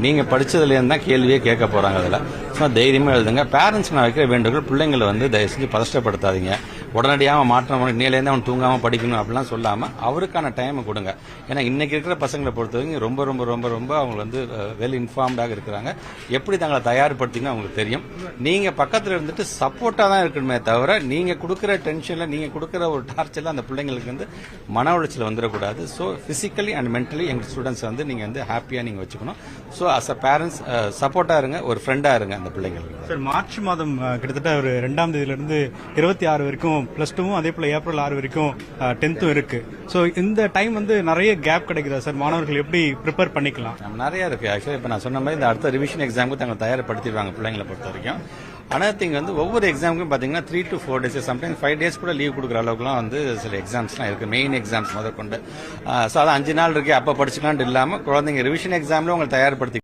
நீங்கள் படித்ததுலேருந்து தான் கேள்வியே கேட்க போகிறாங்க அதில். ஸோ தைரியமாக எழுதுங்க. பேரண்ட்ஸ் நான் வைக்கிற வேண்டுகோள், பிள்ளைங்களை வந்து தயவு செஞ்சு பதஷ்டப்படுத்தாதீங்க. உடனடியாக மாற்றம் நேலேருந்து அவன் தூங்காமல் படிக்கணும் அப்படிலாம் சொல்லாமல் அவருக்கான டைமை கொடுங்க. ஏன்னா இன்றைக்கி இருக்கிற பசங்களை பொறுத்தவரைக்கும் ரொம்ப ரொம்ப ரொம்ப ரொம்ப அவங்க வந்து வெல் இன்ஃபார்ம்டாக இருக்கிறாங்க. எப்படி தங்களை தயார்படுத்திங்கன்னு அவங்களுக்கு தெரியும். நீங்கள் பக்கத்தில் இருந்துட்டு சப்போர்ட்டாக தான் இருக்கணுமே தவிர நீங்கள் கொடுக்குற டென்ஷனில் நீங்கள் கொடுக்குற ஒரு டார்ச்சரில் அந்த பிள்ளைங்களுக்கு வந்து மன உளைச்சல் வந்துடக்கூடாது. ஸோ ஃபிசிக்கலி அண்ட் மென்டலி எங்கள் ஸ்டூடெண்ட்ஸ் வந்து நீங்கள் வந்து ஹாப்பியாக நீங்கள் வச்சுக்கணும். ஸோ அஸ் அ பேரண்ட்ஸ் சப்போர்ட்டாக இருங்க, ஒரு ஃப்ரெண்டாக இருங்க அந்த பிள்ளைங்களுக்கு. சார், மார்ச் மாதம் கிட்டத்தட்ட ஒரு 2ஆம் தேதியிலிருந்து 26 வரைக்கும் +2வும் அதே போல ஏப்ரல் 6 வரைக்கும் 10த்தும் இருக்கு. ஸோ இந்த டைம் வந்து நிறைய கேப் கிடைக்குதா சார்? மாணவர்கள் எப்படி ப்ரிப்பேர் பண்ணிக்கலாம்? நிறைய இருக்கு. ஆக்சுவலி இப்போ நான் சொன்ன மாதிரி இந்த அடுத்த ரிவிஷன் எக்ஸாமுக்கு தங்களை தயார்படுத்திடுவாங்க பிள்ளைங்களை பொறுத்த வரைக்கும். அனதர் திங் வந்து ஒவ்வொரு எக்ஸாமுக்கும் பார்த்தீங்கன்னா 3 to 4 days, சம்டைம்ஸ் 5 days கூட லீவ் கொடுக்குற அளவுக்குலாம் வந்து சில எக்ஸாம்ஸ்லாம் இருக்குது, மெயின் எக்ஸாம்ஸ் முதற்கொண்டு. ஸோ அது 5 நாள் இருக்கு அப்போ படிச்சுக்கலான்ட்டு இல்லாமல் குழந்தைங்க ரிவிஷன் எக்ஸாமில் உங்களை தயார்படுத்தி